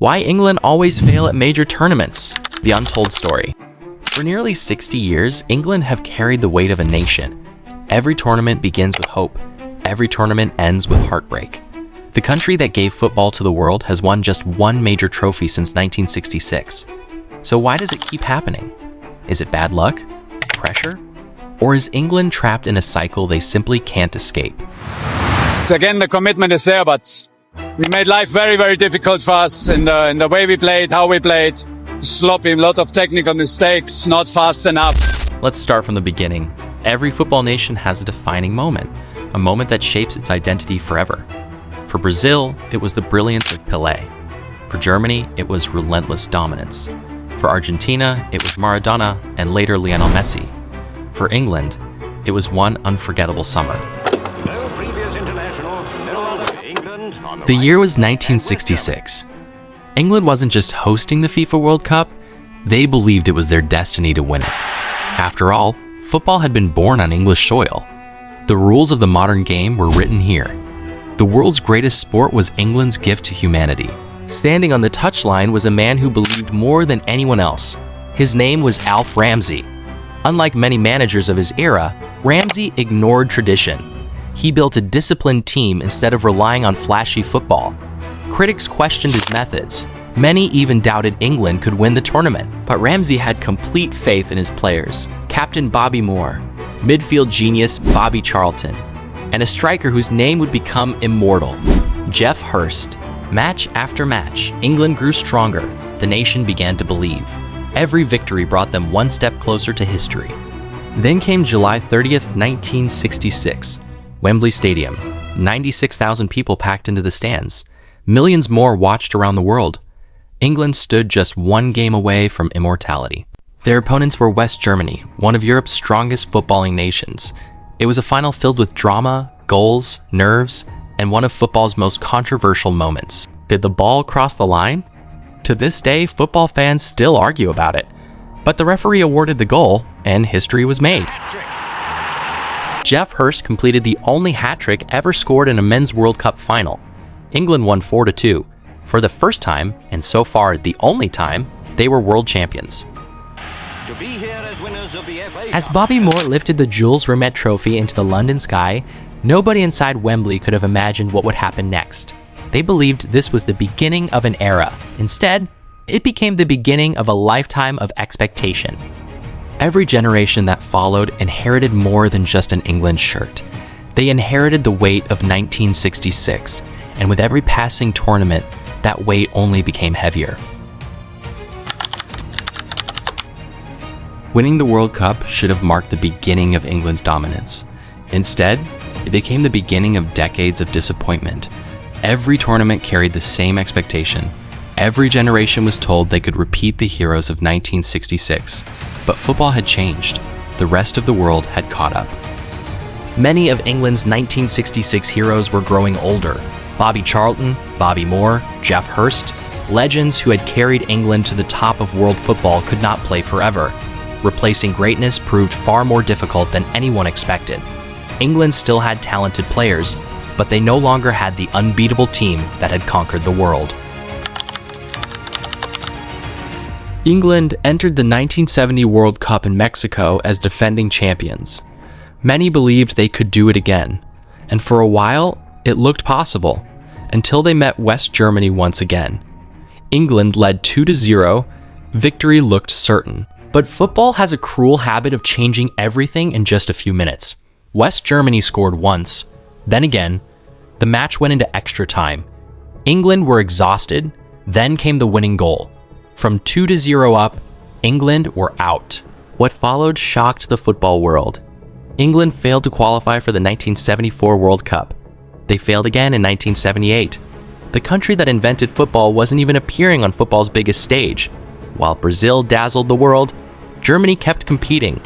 Why England always fail at major tournaments. The untold story. For nearly 60 years, England have carried the weight of a nation. Every tournament begins with hope. Every tournament ends with heartbreak. The country that gave football to the world has won just one major trophy since 1966. So why does it keep happening? Is it bad luck? Pressure? Or is England trapped in a cycle they simply can't escape? So again, the commitment is there, but we made life very, very difficult for us in the way we played, how we played. Sloppy, a lot of technical mistakes, not fast enough. Let's start from the beginning. Every football nation has a defining moment, a moment that shapes its identity forever. For Brazil, it was the brilliance of Pelé. For Germany, it was relentless dominance. For Argentina, it was Maradona and later Lionel Messi. For England, it was one unforgettable summer. The year was 1966. England wasn't just hosting the FIFA World Cup, they believed it was their destiny to win it. After all, football had been born on English soil. The rules of the modern game were written here. The world's greatest sport was England's gift to humanity. Standing on the touchline was a man who believed more than anyone else. His name was Alf Ramsey. Unlike many managers of his era, Ramsey ignored tradition. He built a disciplined team instead of relying on flashy football. Critics questioned his methods. Many even doubted England could win the tournament. But Ramsey had complete faith in his players. Captain Bobby Moore, midfield genius Bobby Charlton, and a striker whose name would become immortal, Geoff Hurst. Match after match, England grew stronger. The nation began to believe. Every victory brought them one step closer to history. Then came July 30th, 1966. Wembley Stadium. 96,000 people packed into the stands. Millions more watched around the world. England stood just one game away from immortality. Their opponents were West Germany, one of Europe's strongest footballing nations. It was a final filled with drama, goals, nerves, and one of football's most controversial moments. Did the ball cross the line? To this day, football fans still argue about it. But the referee awarded the goal, and history was made. Geoff Hurst completed the only hat-trick ever scored in a men's World Cup final. England won 4-2. For the first time, and so far the only time, they were world champions. As Bobby Moore lifted the Jules Rimet Trophy into the London sky, nobody inside Wembley could have imagined what would happen next. They believed this was the beginning of an era. Instead, it became the beginning of a lifetime of expectation. Every generation that followed inherited more than just an England shirt. They inherited the weight of 1966, and with every passing tournament, that weight only became heavier. Winning the World Cup should have marked the beginning of England's dominance. Instead, it became the beginning of decades of disappointment. Every tournament carried the same expectation. Every generation was told they could repeat the heroes of 1966. But football had changed. The rest of the world had caught up. Many of England's 1966 heroes were growing older. Bobby Charlton, Bobby Moore, Geoff Hurst, legends who had carried England to the top of world football could not play forever. Replacing greatness proved far more difficult than anyone expected. England still had talented players, but they no longer had the unbeatable team that had conquered the world. England entered the 1970 World Cup in Mexico as defending champions. Many believed they could do it again, and for a while, it looked possible, until they met West Germany once again. England led 2-0, victory looked certain. But football has a cruel habit of changing everything in just a few minutes. West Germany scored once, then again. The match went into extra time. England were exhausted, then came the winning goal. From 2-0 up, England were out. What followed shocked the football world. England failed to qualify for the 1974 World Cup. They failed again in 1978. The country that invented football wasn't even appearing on football's biggest stage. While Brazil dazzled the world, Germany kept competing.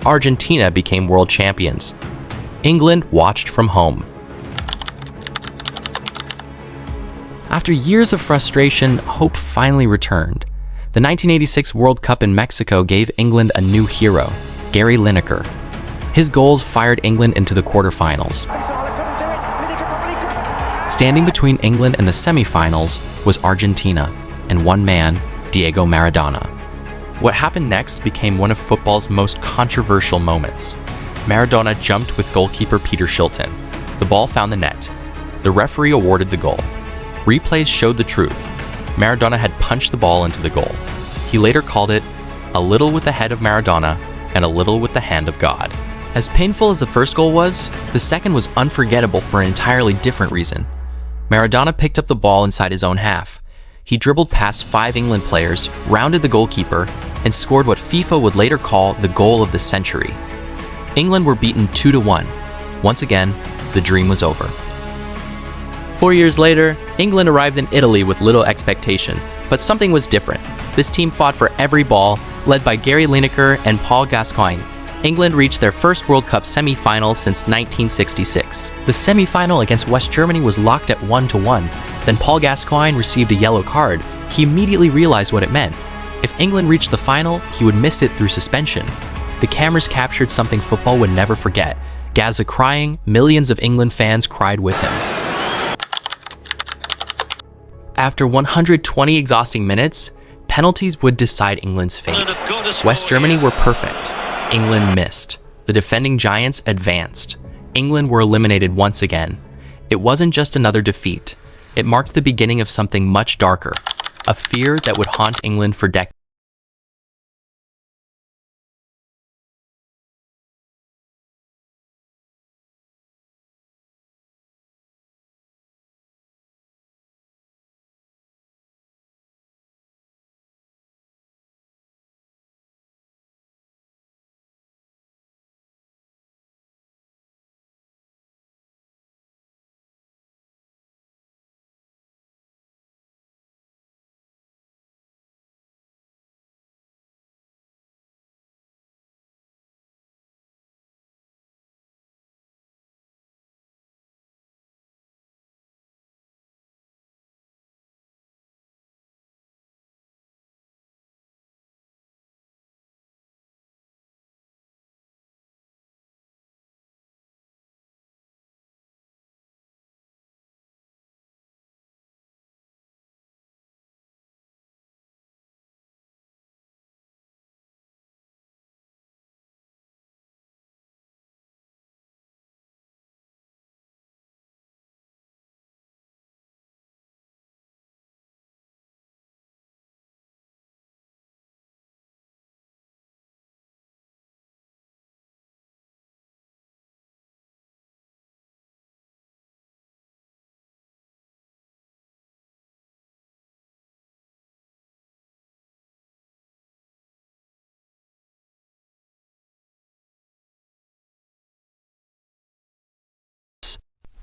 Argentina became world champions. England watched from home. After years of frustration, hope finally returned. The 1986 World Cup in Mexico gave England a new hero, Gary Lineker. His goals fired England into the quarterfinals. Standing between England and the semifinals was Argentina. and one man, Diego Maradona. What happened next became one of football's most controversial moments. Maradona jumped with goalkeeper Peter Shilton. The ball found the net. The referee awarded the goal. Replays showed the truth. Maradona had punched the ball into the goal. He later called it a little with the head of Maradona and a little with the hand of God. As painful as the first goal was, the second was unforgettable for an entirely different reason. Maradona picked up the ball inside his own half. He dribbled past 5 England players, rounded the goalkeeper, and scored what FIFA would later call the goal of the century. England were beaten 2-1. Once again, the dream was over. 4 years later, England arrived in Italy with little expectation, but something was different. This team fought for every ball, led by Gary Lineker and Paul Gascoigne. England reached their first World Cup semi-final since 1966. The semi-final against West Germany was locked at 1-1. Then Paul Gascoigne received a yellow card. He immediately realized what it meant. If England reached the final, he would miss it through suspension. The cameras captured something football would never forget. Gazza crying, millions of England fans cried with him. After 120 exhausting minutes, penalties would decide England's fate. West Germany were perfect. England missed. The defending giants advanced. England were eliminated once again. It wasn't just another defeat. It marked the beginning of something much darker, a fear that would haunt England for decades.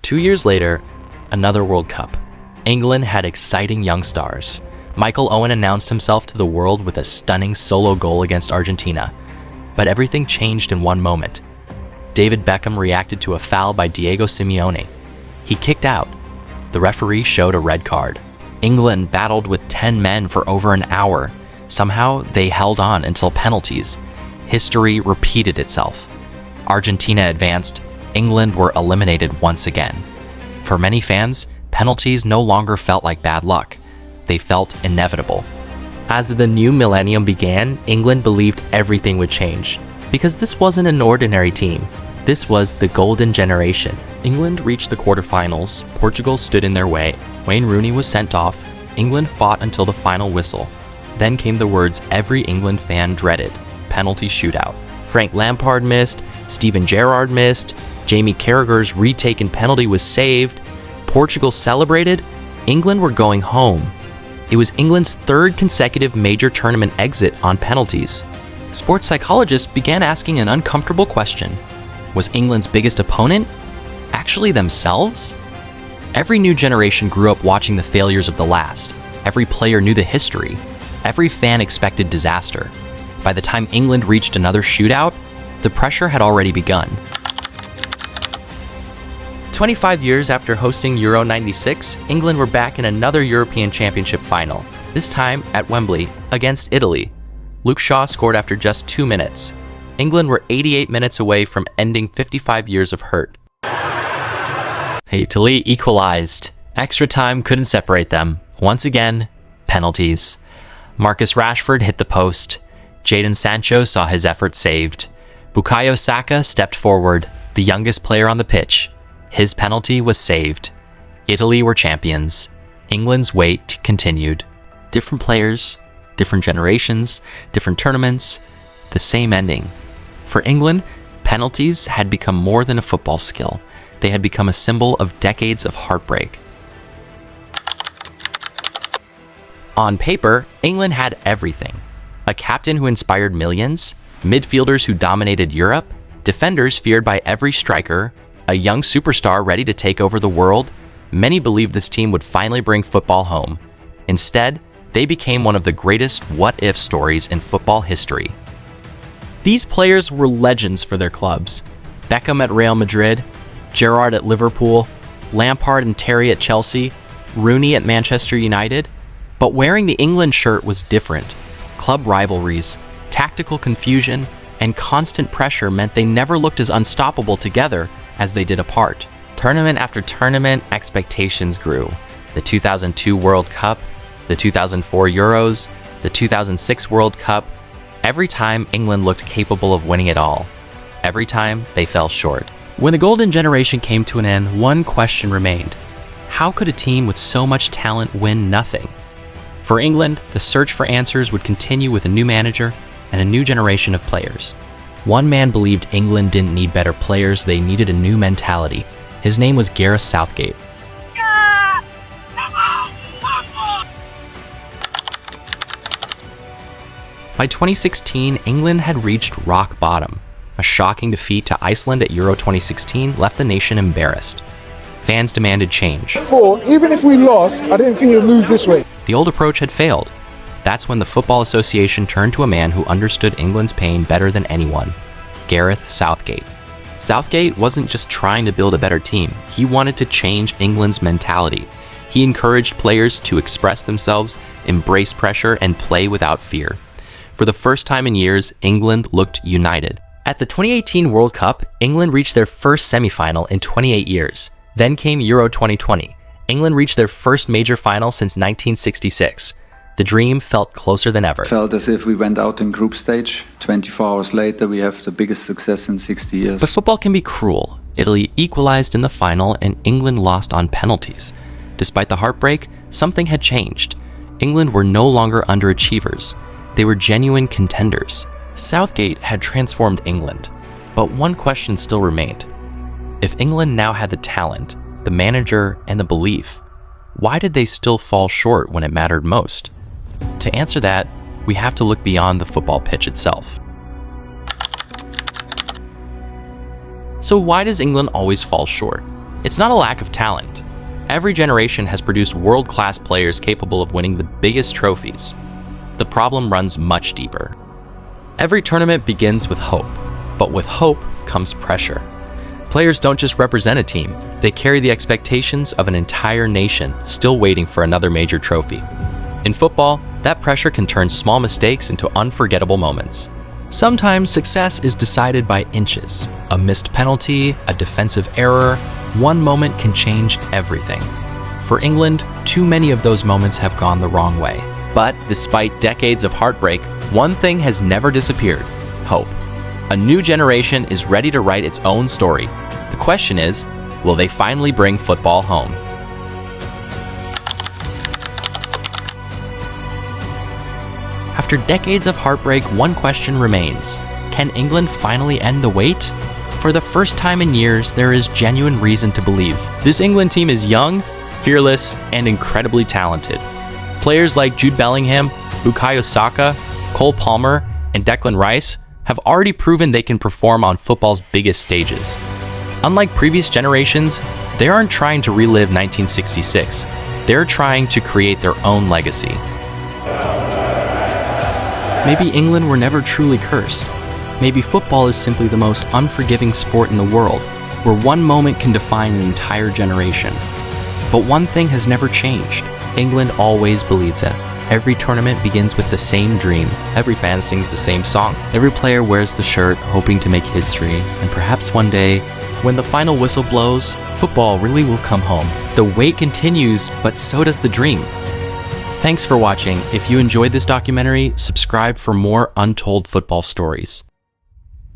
Two years later, another World Cup. England had exciting young stars. Michael Owen announced himself to the world with a stunning solo goal against Argentina. But everything changed in one moment. David Beckham reacted to a foul by Diego Simeone. He kicked out. The referee showed a red card. England battled with 10 men for over an hour. Somehow, they held on until penalties. History repeated itself. Argentina advanced. England were eliminated once again. For many fans, penalties no longer felt like bad luck. They felt inevitable. As the new millennium began, England believed everything would change. Because this wasn't an ordinary team. This was the golden generation. England reached the quarterfinals. Portugal stood in their way. Wayne Rooney was sent off. England fought until the final whistle. Then came the words every England fan dreaded: penalty shootout. Frank Lampard missed. Steven Gerrard missed. Jamie Carragher's retaken penalty was saved. Portugal celebrated. England were going home. It was England's third consecutive major tournament exit on penalties. Sports psychologists began asking an uncomfortable question. Was England's biggest opponent actually themselves? Every new generation grew up watching the failures of the last. Every player knew the history. Every fan expected disaster. By the time England reached another shootout, the pressure had already begun. 25 years after hosting Euro '96, England were back in another European Championship final, this time at Wembley, against Italy. Luke Shaw scored after just 2 minutes. England were 88 minutes away from ending 55 years of hurt. Italy equalized. Extra time couldn't separate them. Once again, Penalties. Marcus Rashford hit the post. Jadon Sancho saw his effort saved. Bukayo Saka stepped forward, the youngest player on the pitch. His penalty was saved. Italy were champions. England's wait continued. Different players, different generations, different tournaments, the same ending. For England, penalties had become more than a football skill. They had become a symbol of decades of heartbreak. On paper, England had everything. A captain who inspired millions, midfielders who dominated Europe, defenders feared by every striker, a young superstar ready to take over the world. Many believed this team would finally bring football home. Instead, they became one of the greatest what-if stories in football history. These players were legends for their clubs. Beckham at Real Madrid, Gerrard at Liverpool, Lampard and Terry at Chelsea, Rooney at Manchester United. But wearing the England shirt was different. Club rivalries, tactical confusion, and constant pressure meant they never looked as unstoppable together as they did apart. Tournament after tournament, expectations grew. The 2002 World Cup, the 2004 Euros, the 2006 World Cup. Every time, England looked capable of winning it all. Every time, they fell short. When the golden generation came to an end, one question remained. How could a team with so much talent win nothing? For England, the search for answers would continue with a new manager and a new generation of players. One man believed England didn't need better players, they needed a new mentality. His name was Gareth Southgate. By 2016, England had reached rock bottom. A shocking defeat to Iceland at Euro 2016 left the nation embarrassed. Fans demanded change. Even if we lost, I didn't think we'd lose this way. The old approach had failed. That's when the Football Association turned to a man who understood England's pain better than anyone, Gareth Southgate. Southgate wasn't just trying to build a better team, he wanted to change England's mentality. He encouraged players to express themselves, embrace pressure, and play without fear. For the first time in years, England looked united. At the 2018 World Cup, England reached their first semi-final in 28 years. Then came Euro 2020. England reached their first major final since 1966. The dream felt closer than ever. Felt as if we went out in group stage. 24 hours later, we have the biggest success in 60 years. But football can be cruel. Italy equalized in the final and England lost on penalties. Despite the heartbreak, something had changed. England were no longer underachievers. They were genuine contenders. Southgate had transformed England, but one question still remained. If England now had the talent, the manager, and the belief, why did they still fall short when it mattered most? To answer that, we have to look beyond the football pitch itself. So why does England always fall short? It's not a lack of talent. Every generation has produced world-class players capable of winning the biggest trophies. The problem runs much deeper. Every tournament begins with hope, but with hope comes pressure. Players don't just represent a team, they carry the expectations of an entire nation still waiting for another major trophy. In football, that pressure can turn small mistakes into unforgettable moments. Sometimes success is decided by inches. A missed penalty, a defensive error, one moment can change everything. For England, too many of those moments have gone the wrong way. But despite decades of heartbreak, one thing has never disappeared: hope. A new generation is ready to write its own story. The question is, will they finally bring football home? After decades of heartbreak, one question remains. Can England finally end the wait? For the first time in years, there is genuine reason to believe. This England team is young, fearless, and incredibly talented. Players like Jude Bellingham, Bukayo Saka, Cole Palmer, and Declan Rice have already proven they can perform on football's biggest stages. Unlike previous generations, they aren't trying to relive 1966. They're trying to create their own legacy. Maybe England were never truly cursed. Maybe football is simply the most unforgiving sport in the world, where one moment can define an entire generation. But one thing has never changed. England always believes it. Every tournament begins with the same dream. Every fan sings the same song. Every player wears the shirt, hoping to make history. And perhaps one day, when the final whistle blows, football really will come home. The wait continues, but so does the dream. Thanks for watching. If you enjoyed this documentary, subscribe for more untold football stories.